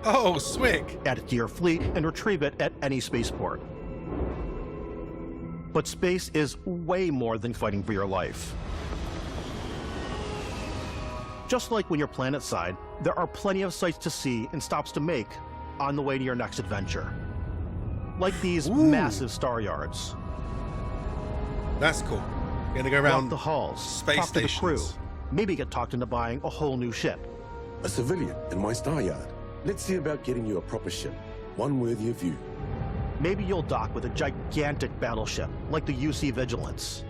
[SPEAKER 1] Oh, swick.
[SPEAKER 3] Add it to your fleet and retrieve it at any spaceport. But space is way more than fighting for your life. Just like when you're planetside, there are plenty of sights to see and stops to make on the way to your next adventure. Like these massive star yards.
[SPEAKER 1] That's cool. You're gonna go around
[SPEAKER 3] Walk the halls,
[SPEAKER 1] space
[SPEAKER 3] talk to the crew,
[SPEAKER 1] stations.
[SPEAKER 3] maybe get talked into buying a whole new ship.
[SPEAKER 14] A civilian in my star yard. Let's see about getting you a proper ship, one worthy of you.
[SPEAKER 3] Maybe you'll dock with a gigantic battleship, like the UC Vigilance.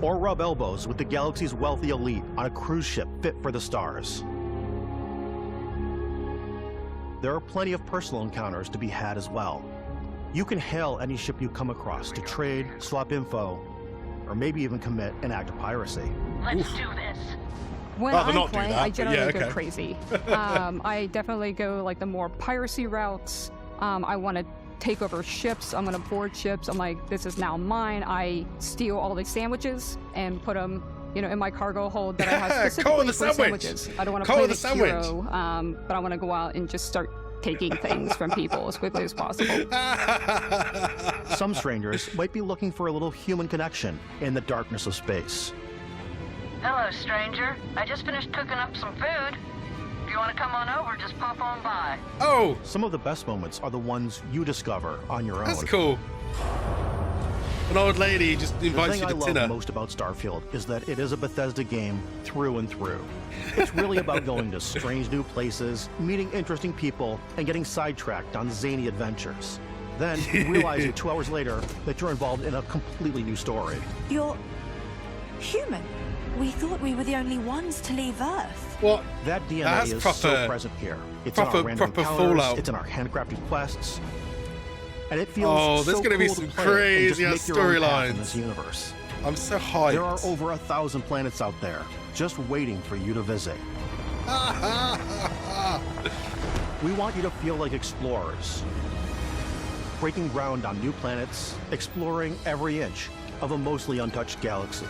[SPEAKER 3] Or rub elbows with the galaxy's wealthy elite on a cruise ship fit for the stars. There are plenty of personal encounters to be had as well. You can hail any ship you come across to trade, swap info, or maybe even commit an act of piracy.
[SPEAKER 12] Let's do this.
[SPEAKER 15] When
[SPEAKER 1] Oh,
[SPEAKER 15] I'm
[SPEAKER 1] not do
[SPEAKER 15] playing,
[SPEAKER 1] that,
[SPEAKER 15] I
[SPEAKER 1] but
[SPEAKER 15] generally
[SPEAKER 1] yeah,
[SPEAKER 15] go
[SPEAKER 1] okay.
[SPEAKER 15] crazy. I definitely go like the more piracy routes. I want to take over ships. I'm going to board ships. I'm like, this is now mine. I steal all the sandwiches and put them, you know, in my cargo hold that I have specifically for sandwiches. I don't want to play the hero, but I want to go out and just start taking things from people as quickly as possible.
[SPEAKER 3] Some strangers might be looking for a little human connection in the darkness of space.
[SPEAKER 12] Hello, stranger. I just finished cooking up some food. If you want to come on over, just pop on by.
[SPEAKER 1] Oh!
[SPEAKER 3] Some of the best moments are the ones you discover on your own.
[SPEAKER 1] That's cool. An old lady just invites you
[SPEAKER 3] The
[SPEAKER 1] to
[SPEAKER 3] thing I
[SPEAKER 1] dinner.
[SPEAKER 3] love most about Starfield is that it is a Bethesda game through and through. It's really about going to strange new places, meeting interesting people, and getting sidetracked on zany adventures. Then realizing 2 hours later that you're involved in a completely new story.
[SPEAKER 16] You're human. We thought we were the only ones to leave Earth.
[SPEAKER 1] What?
[SPEAKER 3] That DNA
[SPEAKER 1] That's
[SPEAKER 3] is
[SPEAKER 1] proper-
[SPEAKER 3] so present here. It's in our random
[SPEAKER 1] proper
[SPEAKER 3] encounters,
[SPEAKER 1] Fallout.
[SPEAKER 3] it's in our handcrafted quests, and it feels
[SPEAKER 1] Oh, there's
[SPEAKER 3] so
[SPEAKER 1] gonna be
[SPEAKER 3] cool
[SPEAKER 1] some
[SPEAKER 3] to play and just
[SPEAKER 1] crazy
[SPEAKER 3] make your own path in
[SPEAKER 1] storylines.
[SPEAKER 3] this universe.
[SPEAKER 1] I'm so hyped.
[SPEAKER 25] There are over 1,000 planets out there, just waiting for you to visit. We want you to feel like explorers, breaking ground on new planets, exploring every inch of a mostly untouched galaxy.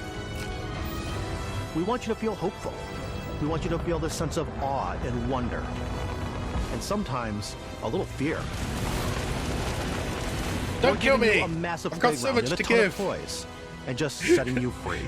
[SPEAKER 25] We want you to feel hopeful. We want you to feel this sense of awe and wonder, and sometimes a little fear.
[SPEAKER 1] Don't kill me!
[SPEAKER 25] A massive
[SPEAKER 1] I've got so
[SPEAKER 25] playground
[SPEAKER 1] much
[SPEAKER 25] and
[SPEAKER 1] to
[SPEAKER 25] a ton
[SPEAKER 1] give.
[SPEAKER 25] of toys, and just setting you free.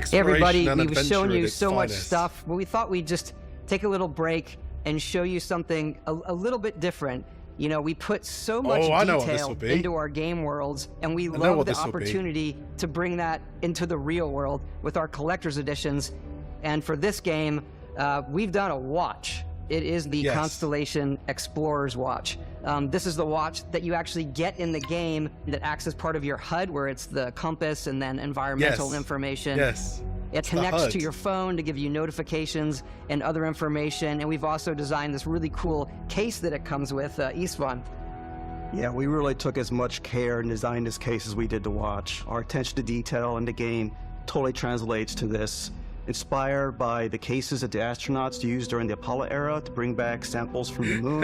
[SPEAKER 2] Hey everybody,
[SPEAKER 1] and
[SPEAKER 2] we've shown
[SPEAKER 1] adventure
[SPEAKER 2] you
[SPEAKER 1] at its
[SPEAKER 2] so much
[SPEAKER 1] finest.
[SPEAKER 2] stuff, but we thought we'd just take a little break and show you something a little bit different. You know, we put so much
[SPEAKER 1] I know what this
[SPEAKER 2] detail
[SPEAKER 1] will be.
[SPEAKER 2] into our game worlds, and we
[SPEAKER 1] know
[SPEAKER 2] love
[SPEAKER 1] what
[SPEAKER 2] the
[SPEAKER 1] this will be.
[SPEAKER 2] opportunity to bring that into the real world with our collector's editions. And for this game, we've done a watch. It is the Constellation Explorer's Watch. This is the watch that you actually get in the game that acts as part of your HUD, where it's the compass and then environmental information.
[SPEAKER 1] Yes.
[SPEAKER 2] It
[SPEAKER 1] It's the
[SPEAKER 2] connects to
[SPEAKER 1] HUD.
[SPEAKER 2] your phone to give you notifications and other information. And we've also designed this really cool case that it comes with, Istvan.
[SPEAKER 3] Yeah, we really took as much care and designed this case as we did the watch. Our attention to detail in the game totally translates to this. Inspired by the cases that the astronauts used during the Apollo era to bring back samples from the moon.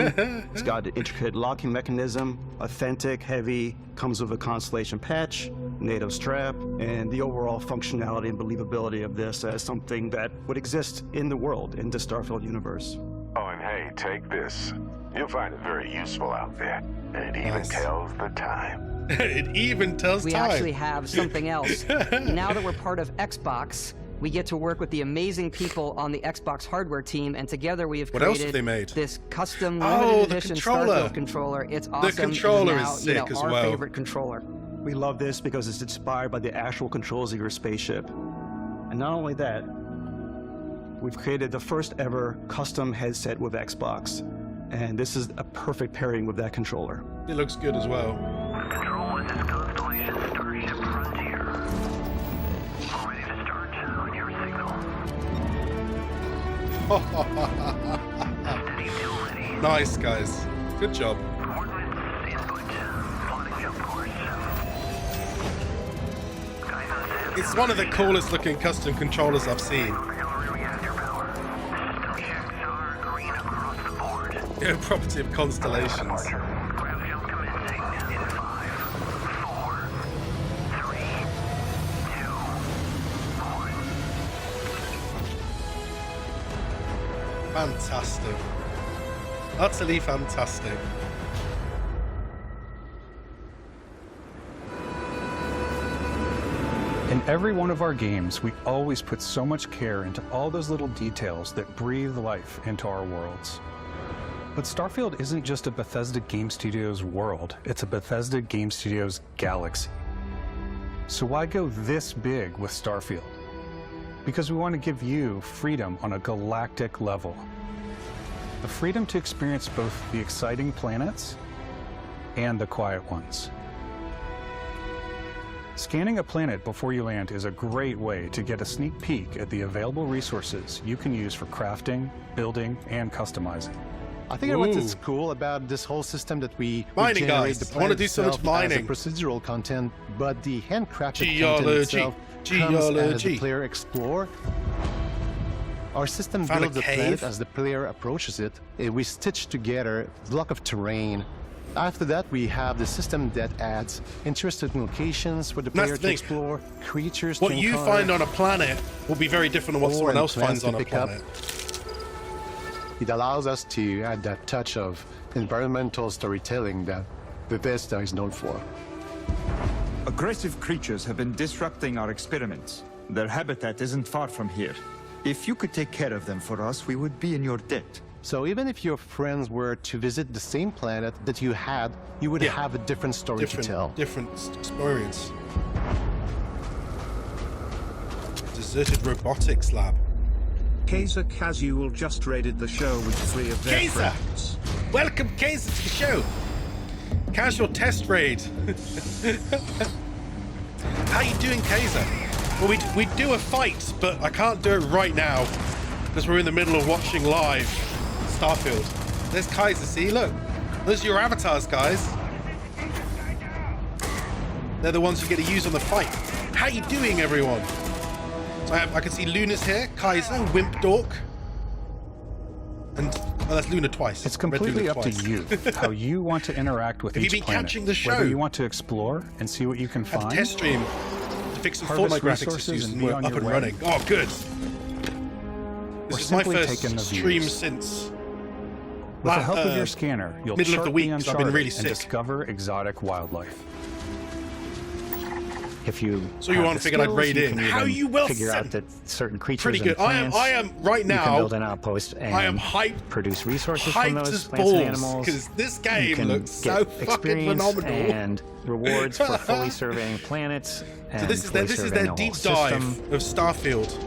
[SPEAKER 3] It's got an intricate locking mechanism, authentic, heavy, comes with a Constellation patch, NATO strap, and the overall functionality and believability of this as something that would exist in the world, in the Starfield universe.
[SPEAKER 5] Oh, and hey, take this. You'll find it very useful out there. And it even tells the time.
[SPEAKER 1] It even tells
[SPEAKER 2] We
[SPEAKER 1] time.
[SPEAKER 2] actually have something else. Now that we're part of Xbox, we get to work with the amazing people on the Xbox hardware team, and together we have
[SPEAKER 1] What else
[SPEAKER 2] created
[SPEAKER 1] have they made?
[SPEAKER 2] this custom
[SPEAKER 1] Oh,
[SPEAKER 2] limited
[SPEAKER 1] the
[SPEAKER 2] edition
[SPEAKER 1] controller.
[SPEAKER 2] Starfield controller. It's awesome.
[SPEAKER 1] The controller
[SPEAKER 2] It now,
[SPEAKER 1] is sick as
[SPEAKER 2] our
[SPEAKER 1] well.
[SPEAKER 2] favorite controller.
[SPEAKER 3] We love this because it's inspired by the actual controls of your spaceship. And not only that, we've created the first ever custom headset with Xbox. And this is a perfect pairing with that controller.
[SPEAKER 1] It looks good as well.
[SPEAKER 17] Control, this is Constellation Starship Frontier. All ready to start on your signal. Steady till ready.
[SPEAKER 1] Nice, guys. Good job.
[SPEAKER 17] Coordinates input. Plotting jump course.
[SPEAKER 1] It's one of the coolest looking custom controllers I've seen. Yeah, property of Constellations. Fantastic. Utterly fantastic.
[SPEAKER 21] In every one of our games, we always put so much care into all those little details that breathe life into our worlds. But Starfield isn't just a Bethesda Game Studios world, it's a Bethesda Game Studios galaxy. So why go this big with Starfield? Because we want to give you freedom on a galactic level. The freedom to experience both the exciting planets and the quiet ones. Scanning a planet before you land is a great way to get a sneak peek at the available resources you can use for crafting, building, and customizing.
[SPEAKER 22] I think what's cool about this whole system that we
[SPEAKER 1] Mining,
[SPEAKER 22] generate
[SPEAKER 1] guys.
[SPEAKER 22] the
[SPEAKER 1] I wanna
[SPEAKER 22] planet
[SPEAKER 1] do so much
[SPEAKER 22] itself as a
[SPEAKER 1] mining.
[SPEAKER 22] procedural content, but the handcrafted
[SPEAKER 1] Geology.
[SPEAKER 22] content itself comes as
[SPEAKER 1] Geology.
[SPEAKER 22] the player explore. Our system
[SPEAKER 1] Found a
[SPEAKER 22] builds the
[SPEAKER 1] cave.
[SPEAKER 22] planet as the player approaches it. We stitch together a block of terrain. After that, we have the system that adds interesting locations for the
[SPEAKER 1] That's
[SPEAKER 22] player
[SPEAKER 1] the
[SPEAKER 22] to
[SPEAKER 1] thing.
[SPEAKER 22] explore, creatures
[SPEAKER 1] What
[SPEAKER 22] to
[SPEAKER 1] you
[SPEAKER 22] encounter,
[SPEAKER 1] find on a planet will be very different than what
[SPEAKER 22] or
[SPEAKER 1] someone else
[SPEAKER 22] plants
[SPEAKER 1] finds on
[SPEAKER 22] to
[SPEAKER 1] a
[SPEAKER 22] pick up.
[SPEAKER 1] planet.
[SPEAKER 22] It allows us to add that touch of environmental storytelling that Bethesda is known for.
[SPEAKER 24] Aggressive creatures have been disrupting our experiments. Their habitat isn't far from here. If you could take care of them for us, we would be in your debt.
[SPEAKER 22] So even if your friends were to visit the same planet that you had, you would have a different story to tell.
[SPEAKER 1] Different experience. Deserted robotics lab.
[SPEAKER 26] Kaiser Casual just raided the show with 3 of their
[SPEAKER 1] Kaiser!
[SPEAKER 26] friends.
[SPEAKER 1] Welcome, Kaiser, to the show. Casual test raid. How you doing, Kaiser? Well, we'd do a fight, but I can't do it right now because we're in the middle of watching live Starfield. There's Kaiser, see, look. Those are your avatars, guys. They're the ones you get to use on the fight. How you doing, everyone? So I can see Luna's here, Kaiser, Wimp Dork. And, oh, that's Luna twice.
[SPEAKER 21] It's completely up to you how you want to interact with each planet. Have you been
[SPEAKER 1] catching the show?
[SPEAKER 21] Whether you want to explore and see what you can find.
[SPEAKER 1] Test stream to fix some Fortnite graphics issues and we're up and running. Oh, good. This is my first stream since...
[SPEAKER 21] With the help of your scanner, you'll
[SPEAKER 1] middle of the week,
[SPEAKER 21] and discover exotic wildlife.
[SPEAKER 6] If you
[SPEAKER 1] so you want figured I'd raid in. How you will
[SPEAKER 6] figure out that certain creatures
[SPEAKER 1] pretty good.
[SPEAKER 6] And plants,
[SPEAKER 1] I am right now.
[SPEAKER 6] You can build an outpost and
[SPEAKER 1] I am hyped.
[SPEAKER 6] Produce resources from those
[SPEAKER 1] as
[SPEAKER 6] plants
[SPEAKER 1] balls,
[SPEAKER 6] and animals.
[SPEAKER 1] Because this game looks so fucking phenomenal.
[SPEAKER 6] And rewards for fully surveying planets. And
[SPEAKER 1] so this is their deep dive of Starfield.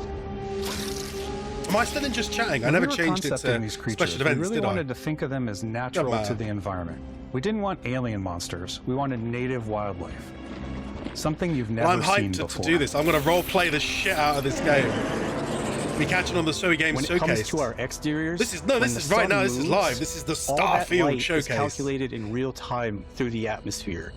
[SPEAKER 1] Am I still in just chatting? I never changed it to special events,
[SPEAKER 21] we really wanted to think of them as natural to the environment. We didn't want alien monsters. We wanted native wildlife. Something you've never seen before.
[SPEAKER 1] I'm hyped to do this. I'm going to role play the shit out of this game. Be catching on the Zoe Games Showcase.
[SPEAKER 21] When it comes to our exteriors,
[SPEAKER 1] this is right now. This is live. This is the Starfield Showcase.
[SPEAKER 3] Is calculated in real time through the atmosphere.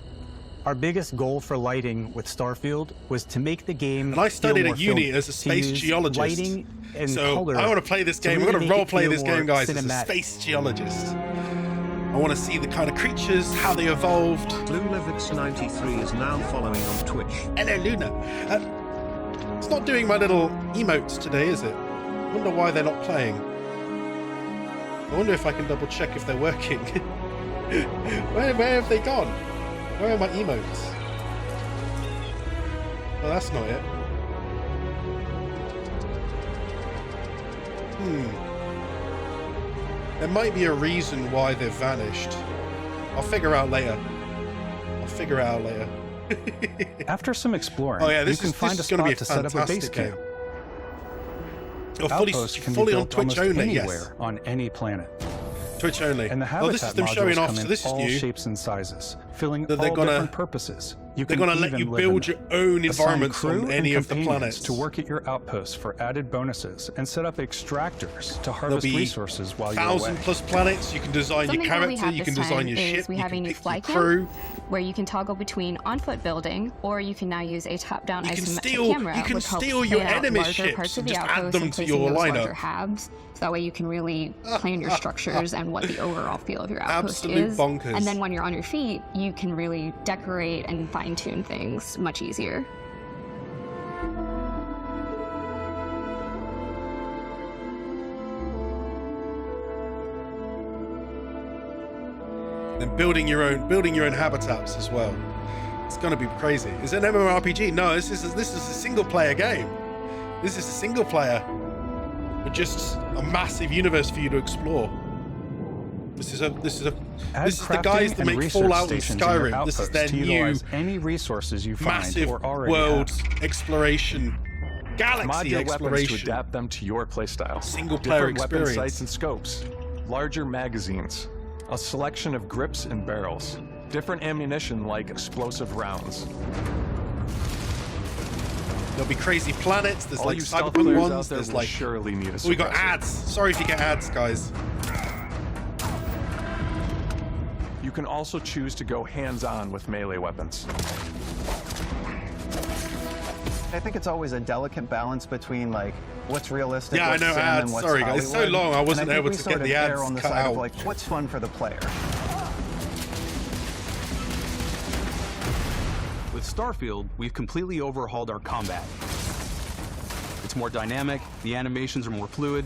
[SPEAKER 3] Our biggest goal for lighting with Starfield was to make the game.
[SPEAKER 1] And I studied at uni as a space geologist.
[SPEAKER 3] Lighting and
[SPEAKER 1] so
[SPEAKER 3] color
[SPEAKER 1] I want to play this game. We're going to role play this game, guys, as a
[SPEAKER 3] cinematic.
[SPEAKER 1] space geologist. I want to see the kind of creatures, how they evolved.
[SPEAKER 26] LunaVix93 is now following on Twitch.
[SPEAKER 1] Hello, Luna. It's not doing my little emotes today, is it? I wonder why they're not playing. I wonder if I can double check if they're working. Where have they gone? Where are my emotes? Well, that's not it. There might be a reason why they've vanished. I'll figure out later.
[SPEAKER 21] After some exploring,
[SPEAKER 1] this
[SPEAKER 21] you can find a spot to set up a base camp. Outposts can be built
[SPEAKER 1] Twitch only,
[SPEAKER 21] anywhere on any planet.
[SPEAKER 1] Twitch only.
[SPEAKER 21] And the habitat
[SPEAKER 1] this is them showing off. So this is
[SPEAKER 21] all
[SPEAKER 1] new.
[SPEAKER 21] Shapes and sizes, filling all different purposes.
[SPEAKER 1] They're going to let you build your own environments on any of the planets
[SPEAKER 21] to work at your outposts for added bonuses and set up extractors to harvest resources while you're away.
[SPEAKER 1] 1,000+ planets. You can design your character. You can design your ship.
[SPEAKER 7] We have a new fly
[SPEAKER 1] crew.
[SPEAKER 7] Where you can toggle between on-foot building, or you can now use a top-down isometric camera.
[SPEAKER 1] You can steal your enemy's ships and just add them to your lineup.
[SPEAKER 7] Halves, so that way you can really plan your structures and what the overall feel of your outpost
[SPEAKER 1] Absolute
[SPEAKER 7] is.
[SPEAKER 1] Bonkers.
[SPEAKER 7] And then when you're on your feet, you can really decorate and fine-tune things much easier.
[SPEAKER 1] And building your own habitats as well. It's gonna be crazy. Is it an MMORPG? No, this is a single player game. This is a single player with just a massive universe for you to explore. This is the guys that make Fallout and Skyrim. This is their new
[SPEAKER 21] any resources you find
[SPEAKER 1] massive
[SPEAKER 21] or already
[SPEAKER 1] world
[SPEAKER 21] have.
[SPEAKER 1] Exploration. Galaxy
[SPEAKER 8] Mod
[SPEAKER 1] exploration.
[SPEAKER 8] weapons to adapt them to your playstyle.
[SPEAKER 1] Single player
[SPEAKER 8] Different
[SPEAKER 1] experience.
[SPEAKER 8] weapon sights and scopes. Larger magazines. A selection of grips and barrels. Different ammunition like explosive rounds.
[SPEAKER 1] There'll be crazy planets. There's
[SPEAKER 8] All
[SPEAKER 1] like
[SPEAKER 8] you stealth
[SPEAKER 1] cyberpunk
[SPEAKER 8] players
[SPEAKER 1] ones.
[SPEAKER 8] out there
[SPEAKER 1] There's
[SPEAKER 8] will
[SPEAKER 1] like
[SPEAKER 8] surely need a
[SPEAKER 1] we got
[SPEAKER 8] suppressor.
[SPEAKER 1] ads. Sorry if you get ads, guys.
[SPEAKER 8] You can also choose to go hands-on with melee weapons.
[SPEAKER 9] I think it's always a delicate balance between like what's realistic.
[SPEAKER 1] Yeah, I
[SPEAKER 9] what's
[SPEAKER 1] know
[SPEAKER 9] sim,
[SPEAKER 1] ads.
[SPEAKER 9] And what's
[SPEAKER 1] Sorry, guys. It's so
[SPEAKER 9] Hollywood.
[SPEAKER 1] long. I wasn't
[SPEAKER 9] And
[SPEAKER 1] able
[SPEAKER 9] think
[SPEAKER 1] to
[SPEAKER 9] we
[SPEAKER 1] get
[SPEAKER 9] sort of
[SPEAKER 1] the
[SPEAKER 9] err
[SPEAKER 1] ads
[SPEAKER 9] on the
[SPEAKER 1] cut
[SPEAKER 9] side
[SPEAKER 1] out.
[SPEAKER 9] of like what's fun for the player.
[SPEAKER 10] With Starfield, we've completely overhauled our combat. It's more dynamic, the animations are more fluid.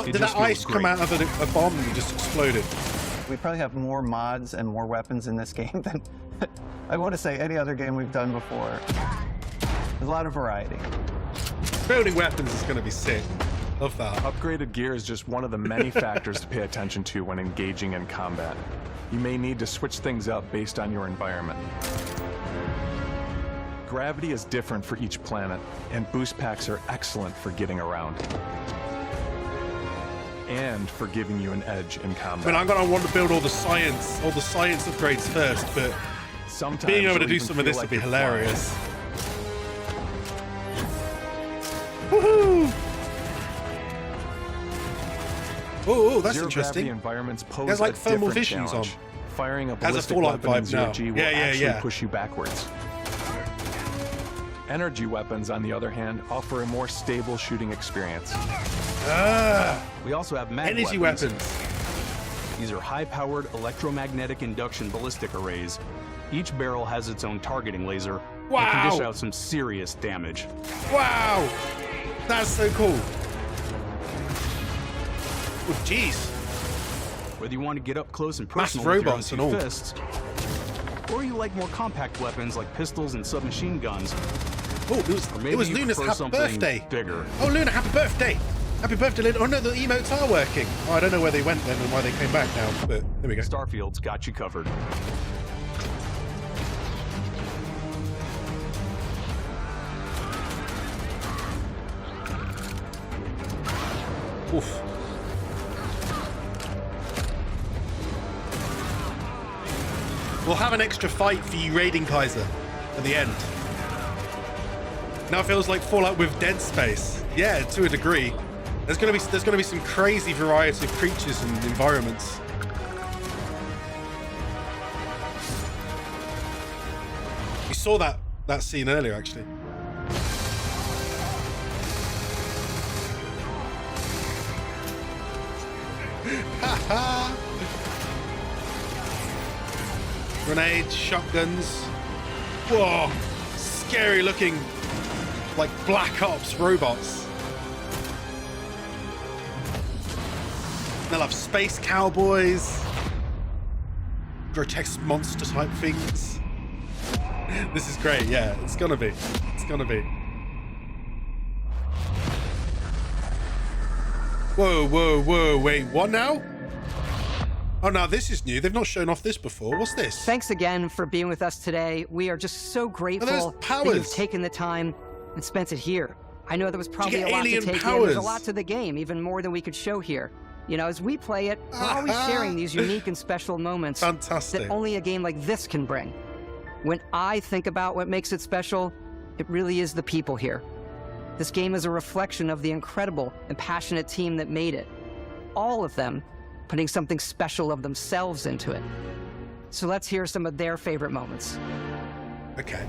[SPEAKER 1] Did that ice come out of a bomb and just exploded?
[SPEAKER 9] We probably have more mods and more weapons in this game than I want to say any other game we've done before. There's a lot of variety.
[SPEAKER 1] Building weapons is going to be sick. Love that.
[SPEAKER 8] Upgraded gear is just one of the many factors to pay attention to when engaging in combat. You may need to switch things up based on your environment. Gravity is different for each planet, and boost packs are excellent for getting around. And for giving you an edge in combat.
[SPEAKER 1] I mean, I'm going to want to build all the science upgrades first, but
[SPEAKER 8] Sometimes
[SPEAKER 1] being able to
[SPEAKER 8] you'll
[SPEAKER 1] do
[SPEAKER 8] even
[SPEAKER 1] some of
[SPEAKER 8] feel
[SPEAKER 1] this would
[SPEAKER 8] like
[SPEAKER 1] be
[SPEAKER 8] you're
[SPEAKER 1] hilarious. Woohoo! Oh, that's
[SPEAKER 8] Zero
[SPEAKER 1] interesting.
[SPEAKER 8] gravity environments pose
[SPEAKER 1] There's like
[SPEAKER 8] a
[SPEAKER 1] thermal
[SPEAKER 8] different
[SPEAKER 1] visions
[SPEAKER 8] challenge.
[SPEAKER 1] on.
[SPEAKER 8] Firing a
[SPEAKER 1] Has a
[SPEAKER 8] ballistic
[SPEAKER 1] Fallout
[SPEAKER 8] weapon in
[SPEAKER 1] vibe
[SPEAKER 8] zero
[SPEAKER 1] now.
[SPEAKER 8] G will
[SPEAKER 1] Yeah,
[SPEAKER 8] actually
[SPEAKER 1] yeah.
[SPEAKER 8] push you backwards. Energy weapons, on the other hand, offer a more stable shooting experience.
[SPEAKER 10] We also have mag
[SPEAKER 1] Energy weapons.
[SPEAKER 10] These are high-powered electromagnetic induction ballistic arrays. Each barrel has its own targeting laser.
[SPEAKER 1] Wow.
[SPEAKER 10] That can dish out some serious damage.
[SPEAKER 1] Wow! That's so cool. Oh, jeez.
[SPEAKER 10] Whether you want to get up close and
[SPEAKER 1] Massive
[SPEAKER 10] personal with your own
[SPEAKER 1] robots and
[SPEAKER 10] two
[SPEAKER 1] all.
[SPEAKER 10] fists, or you like more compact weapons like pistols and submachine guns.
[SPEAKER 1] Oh,
[SPEAKER 10] Or maybe
[SPEAKER 1] it was
[SPEAKER 10] you
[SPEAKER 1] Luna's
[SPEAKER 10] prefer
[SPEAKER 1] happy
[SPEAKER 10] something
[SPEAKER 1] birthday.
[SPEAKER 10] Bigger.
[SPEAKER 1] Oh, Luna, happy birthday! Happy birthday, Luna. Oh no, the emotes are working. Oh, I don't know where they went then and why they came back now, but there we go.
[SPEAKER 10] Starfield's got you covered.
[SPEAKER 1] Oof. We'll have an extra fight for you raiding Kaiser at the end. Now it feels like Fallout with Dead Space. Yeah, to a degree. There's gonna be some crazy variety of creatures and environments. We saw that scene earlier, actually. Grenades, shotguns. Whoa! Scary looking, like Black Ops robots. They'll have space cowboys, grotesque monster type things. This is great, yeah. It's gonna be. It's gonna be. Whoa, whoa, whoa, wait, what now? Oh, now this is new. They've not shown off this before. What's this?
[SPEAKER 2] Thanks again for being with us today. We are just so grateful that you've taken the time and spent it here. I know there was probably a lot to take in. There's a lot to the game, even more than we could show here. You know, as we play it, we're always sharing these unique and special moments that only a game like this can bring. When I think about what makes it special, it really is the people here. This game is a reflection of the incredible and passionate team that made it. All of them putting something special of themselves into it. So let's hear some of their favorite moments.
[SPEAKER 1] Okay.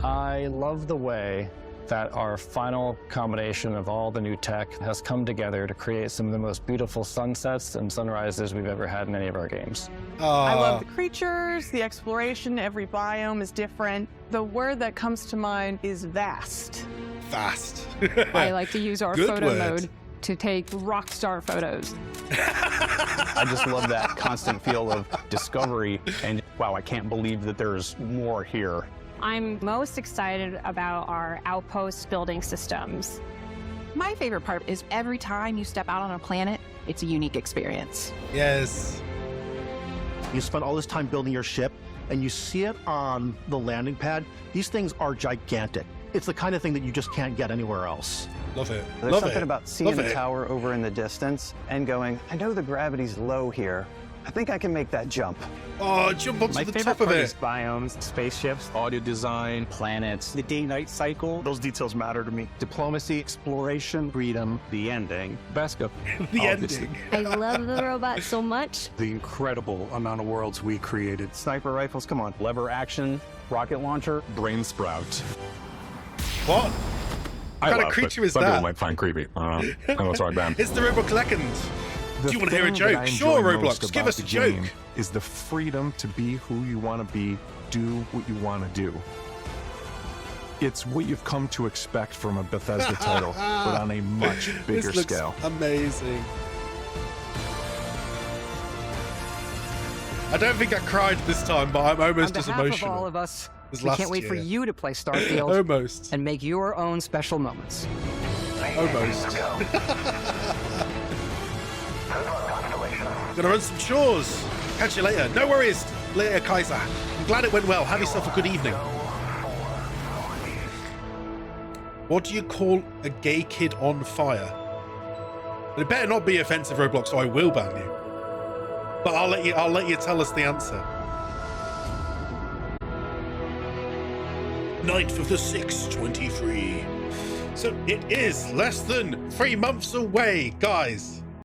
[SPEAKER 4] I love the way that our final combination of all the new tech has come together to create some of the most beautiful sunsets and sunrises we've ever had in any of our games.
[SPEAKER 11] I love the creatures, the exploration, every biome is different. The word that comes to mind is vast.
[SPEAKER 1] Vast.
[SPEAKER 15] I like to use our
[SPEAKER 1] Good
[SPEAKER 15] photo
[SPEAKER 1] word.
[SPEAKER 15] mode to take rock star photos.
[SPEAKER 10] I just love that constant feel of discovery and wow, I can't believe that there's more here.
[SPEAKER 7] I'm most excited about our outpost building systems.
[SPEAKER 12] My favorite part is every time you step out on a planet, it's a unique experience.
[SPEAKER 1] Yes.
[SPEAKER 13] You spend all this time building your ship, and you see it on the landing pad. These things are gigantic. It's the kind of thing that you just can't get anywhere else.
[SPEAKER 1] Love it.
[SPEAKER 9] There's something about seeing the tower over in the distance and going, I know the gravity's low here. I think I can make that jump.
[SPEAKER 1] Oh, jump onto
[SPEAKER 6] My
[SPEAKER 1] the
[SPEAKER 6] favorite
[SPEAKER 1] top of
[SPEAKER 6] part
[SPEAKER 1] it.
[SPEAKER 6] is biomes, spaceships,
[SPEAKER 10] audio design,
[SPEAKER 6] planets,
[SPEAKER 3] The day-night cycle, those details matter to me. Diplomacy, exploration, freedom,
[SPEAKER 10] the ending, Beskip.
[SPEAKER 1] The ending.
[SPEAKER 19] I love the robot so much.
[SPEAKER 21] The incredible amount of worlds we created.
[SPEAKER 3] Sniper rifles, come on.
[SPEAKER 10] Lever action, rocket launcher,
[SPEAKER 8] brain sprout.
[SPEAKER 1] What? What kind of creature is
[SPEAKER 8] some
[SPEAKER 1] that?
[SPEAKER 8] people might find creepy. I don't know. Sorry, Ben.
[SPEAKER 1] It's the Robocleckens. Do you want to hear a
[SPEAKER 8] thing that
[SPEAKER 1] joke?
[SPEAKER 8] I
[SPEAKER 1] Sure,
[SPEAKER 8] enjoy most
[SPEAKER 1] Roblox. Give
[SPEAKER 8] about
[SPEAKER 1] us a
[SPEAKER 8] the
[SPEAKER 1] joke.
[SPEAKER 8] game is the freedom to be who you want to be, do what you want to do. It's what you've come to expect from a Bethesda title, but on a much bigger
[SPEAKER 1] This looks
[SPEAKER 8] scale.
[SPEAKER 1] amazing. I don't think I cried this time, but I'm almost
[SPEAKER 2] On
[SPEAKER 1] as
[SPEAKER 2] behalf
[SPEAKER 1] emotional.
[SPEAKER 2] of all of us,
[SPEAKER 1] as
[SPEAKER 2] we
[SPEAKER 1] last
[SPEAKER 2] can't wait for
[SPEAKER 1] year.
[SPEAKER 2] you to play Starfield
[SPEAKER 1] Almost.
[SPEAKER 2] and make your own special moments.
[SPEAKER 1] Almost. Gonna run some chores. Catch you later. No worries, later, Kaiser. I'm glad it went well. Have yourself a good evening. What do you call a gay kid on fire? It better not be offensive, Roblox, or I will ban you. But I'll let you tell us the answer. 9th of the 6th, 23. So it is less than 3 months away, guys.